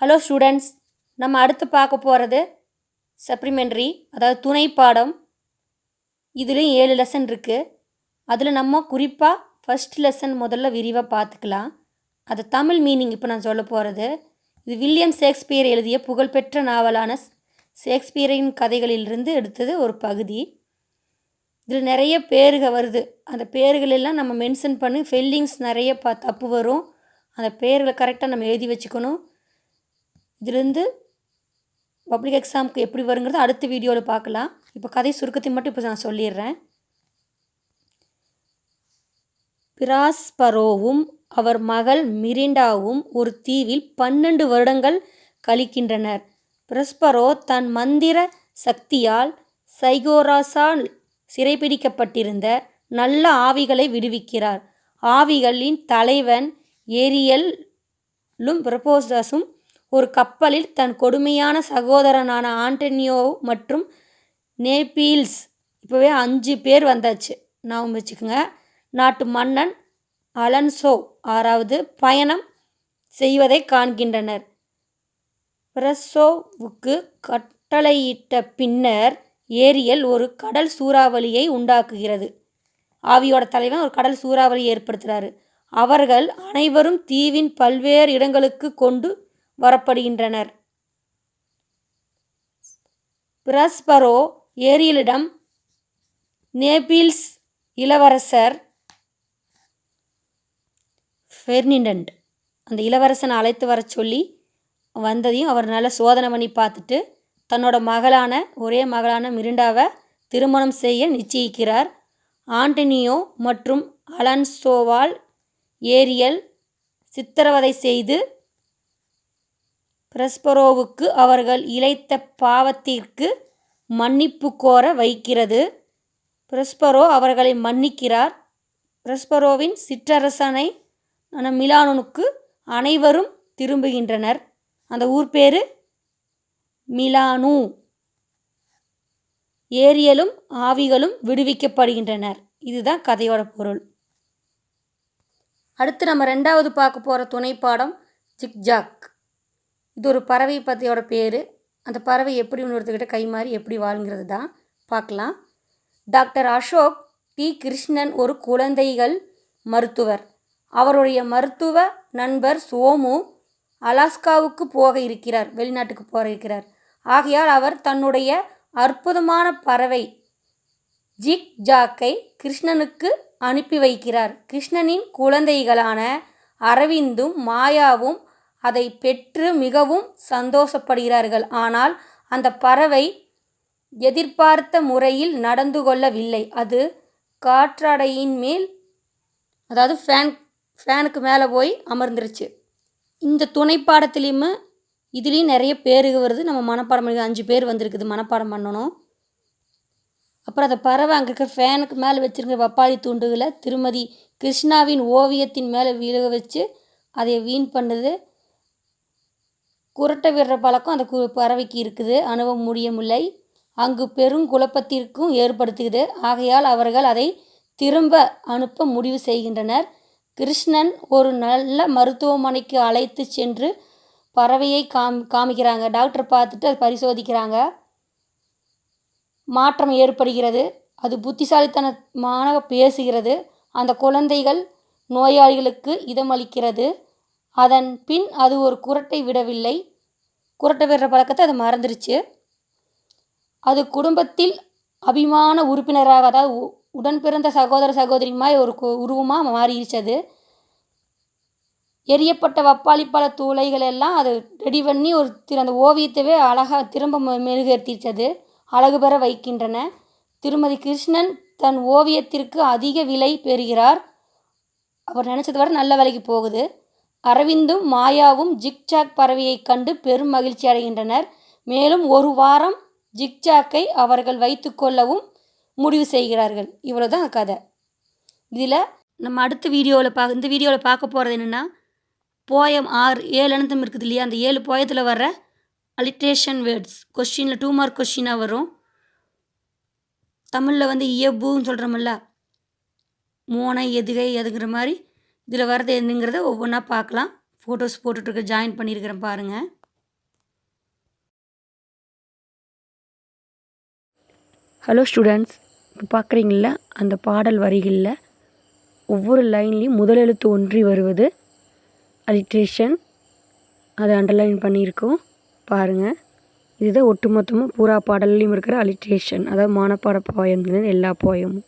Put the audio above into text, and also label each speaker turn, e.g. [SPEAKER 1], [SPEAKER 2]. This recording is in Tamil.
[SPEAKER 1] ஹலோ ஸ்டூடெண்ட்ஸ், நம்ம அடுத்து பார்க்க போகிறது சப்ளிமெண்ட்ரி, அதாவது துணை பாடம். இதுலேயும் 7 லெசன் இருக்குது. அதில் நம்ம குறிப்பாக ஃபஸ்ட் லெசன் முதல்ல விரிவாக பார்த்துக்கலாம். அது தமிழ் மீனிங் இப்போ நான் சொல்ல போகிறது. இது வில்லியம் ஷேக்ஸ்பியர் எழுதிய புகழ்பெற்ற நாவலான ஷேக்ஸ்பியரின் கதைகளிலிருந்து எடுத்தது ஒரு பகுதி. இதில் நிறைய பேர்கள் வருது. அந்த பேர்களெல்லாம் நம்ம மென்ஷன் பண்ணி ஃபெல்லிங்ஸ் நிறைய தப்பு வரும். அந்த பேர்களை கரெக்டாக நம்ம எழுதி வச்சுக்கணும். இதுலேருந்து பப்ளிக் எக்ஸாமுக்கு எப்படி வருங்கிறது அடுத்த வீடியோவில் பார்க்கலாம். இப்போ கதை சுருக்கத்தை மட்டும் இப்போ நான் சொல்லிடுறேன். பிராஸ்பரோவும் அவர் மகள் மிரிண்டாவும் ஒரு தீவில் 12 வருடங்கள் கழிக்கின்றனர். பிராஸ்பரோ தன் மந்திர சக்தியால் சைகோராஸால் சிறைப்பிடிக்கப்பட்டிருந்த நல்ல ஆவிகளை விடுவிக்கிறார். ஆவிகளின் தலைவன் ஏரியலும் பிரபோசஸும் ஒரு கப்பலில் தன் கொடுமையான சகோதரனான ஆண்டனியோ மற்றும் நேபில்ஸ், இப்போவே 5 பேர் வந்தாச்சு, நான் வச்சுக்கோங்க, நாட்டு மன்னன் அலன்சோ 6வது பயணம் செய்வதை காண்கின்றனர். பிரசோவுக்கு கட்டளையிட்ட பின்னர் ஏரியல் ஒரு கடல் சூறாவளியை உண்டாக்குகிறது. ஆவியோட தலைவன் ஒரு கடல் சூறாவளியை ஏற்படுத்துகிறாரு. அவர்கள் அனைவரும் தீவின் பல்வேறு இடங்களுக்கு கொண்டு வரப்படுகின்றனர். பிராஸ்பரோ ஏரியலிடம் நேபில்ஸ் இளவரசர் ஃபெர்டினண்ட் அந்த இளவரசனை அழைத்து வர சொல்லி வந்ததையும் அவர் நல்ல சோதனை பண்ணி பார்த்துட்டு தன்னோட ஒரே மகளான மிரிண்டாவை திருமணம் செய்ய நிச்சயிக்கிறார். ஆண்டனியோ மற்றும் அலன்சோவால் ஏரியல் சித்திரவதை செய்து பிராஸ்பரோவுக்கு அவர்கள் இழைத்த பாவத்திற்கு மன்னிப்பு கோர வைக்கிறது. பிராஸ்பரோ அவர்களை மன்னிக்கிறார். பிராஸ்பரோவின் சிற்றரசனை மிலானுக்கு அனைவரும் திரும்புகின்றனர். அந்த ஊர் பேர் மிலானு. ஏரியலும் ஆவிகளும் விடுவிக்கப்படுகின்றனர். இதுதான் கதையோட பொருள். அடுத்து நம்ம 2வது பார்க்க போகிற துணைப்பாடம் ஜிக்ஜாக். இது ஒரு பறவை பற்றியோட பேர். அந்த பறவை எப்படி ஒருத்தர்கிட்ட கை மாறி எப்படி வாழுங்கிறது தான் பார்க்கலாம். Doctor Ashok D. கிருஷ்ணன் ஒரு குழந்தைகள் மருத்துவர். அவருடைய மருத்துவ நண்பர் சோமு அலாஸ்காவுக்கு வெளிநாட்டுக்கு போக இருக்கிறார். ஆகையால் அவர் தன்னுடைய அற்புதமான பறவை ஜிக்ஜாக்கை கிருஷ்ணனுக்கு அனுப்பி வைக்கிறார். கிருஷ்ணனின் குழந்தைகளான அரவிந்தும் மாயாவும் அதை பெற்று மிகவும் சந்தோஷப்படுகிறார்கள். ஆனால் அந்த பறவை எதிர்பார்த்த முறையில் நடந்து கொள்ளவில்லை. அது காற்றாடையின் மேல், அதாவது ஃபேனுக்கு மேலே போய் அமர்ந்துருச்சு. இந்த துணைப்பாடத்துலேயுமே இதுலேயும் நிறைய பேருக வருது. நம்ம மனப்பாடம் பண்ணி 5 பேர் வந்திருக்குது, மனப்பாடம் பண்ணணும். அப்புறம் அந்த பறவை அங்கே இருக்க ஃபேனுக்கு மேலே வச்சுருக்க வப்பாளி துண்டுகளை திருமதி கிருஷ்ணாவின் ஓவியத்தின் மேலே விழுக வச்சு அதை வீண் பண்ணுது. குரட்டை விடுற பழக்கம் அந்த பறவைக்கு இருக்குது. அனுபவ முடியவில்லை. அங்கு பெருங்குழப்பத்திற்கும் ஏற்படுத்துகிறது. ஆகையால் அவர்கள் அதை திரும்ப அனுப்ப முடிவு செய்கின்றனர். கிருஷ்ணன் ஒரு நல்ல மருத்துவமனைக்கு அழைத்து சென்று பறவையை காமிக்கிறாங்க. டாக்டர் பார்த்துட்டு அதை பரிசோதிக்கிறாங்க. மாற்றம் ஏற்படுகிறது. அது புத்திசாலித்தனமாக பேசுகிறது. அந்த குழந்தைகள் நோயாளிகளுக்கு இதமளிக்கிறது. அதன் பின் அது ஒரு குரட்டை விடவில்லை. குரட்டை விடுற பழக்கத்தை அது மறந்துருச்சு. அது குடும்பத்தில் அபிமான உறுப்பினராக, அதாவது உடன் பிறந்த சகோதர சகோதரிமாய் ஒரு உருவமாக மாறிடுச்சு. அது எரியப்பட்ட வப்பாளிப்பழ தூளைகள் எல்லாம் அது ரெடி பண்ணி அந்த ஓவியத்தவே அழகாக திரும்ப மெருகேற்றிடுச்சு. அது அழகு பெற வைக்கின்றன. திருமதி கிருஷ்ணன் தன் ஓவியத்திற்கு அதிக விலை பெறுகிறார். அவர் நினச்சதை விட நல்ல விலைக்கு போகுது. அரவிந்தும் மாயாவும் ஜிக்ஜாக் பறவையை கண்டு பெரும் மகிழ்ச்சி அடைகின்றனர். மேலும் ஒரு வாரம் ஜிக்ஜாக்கை அவர்கள் வைத்து கொள்ளவும் முடிவு செய்கிறார்கள். இவ்வளோதான் கதை. இதில் நம்ம அடுத்த இந்த வீடியோவில் பார்க்க போகிறது என்னென்னா, போயம் 7 அனந்தம் இருக்குது இல்லையா, அந்த 7 போயத்தில் வர்ற அலிட்ரேஷன் வேர்ட்ஸ் கொஸ்டினில் 2 மார்க் கொஸ்டினாக வரும். தமிழில் இயப்புன்னு சொல்கிறோமில்ல, மோனை எதுகை அதுங்கிற மாதிரி இதில் வர்றது என்னங்கிறத ஒவ்வொன்றா பார்க்கலாம். ஃபோட்டோஸ் போட்டுட்ருக்க ஜாயின் பண்ணியிருக்கிறேன் பாருங்கள். ஹலோ ஸ்டூடெண்ட்ஸ், இப்போ பார்க்குறீங்கள அந்த பாடல் வரிகளில் ஒவ்வொரு லைன்லேயும் முதல் எழுத்து ஒன்றி வருவது அலிட்ரேஷன். அதை அண்டர்லைன் பண்ணியிருக்கோம் பாருங்கள். இதுதான் ஒட்டுமொத்தமாக பூரா பாடல்லையும் இருக்கிற அலிட்ரேஷன், அதாவது மானப்பாட போயம் எல்லா போயமும்.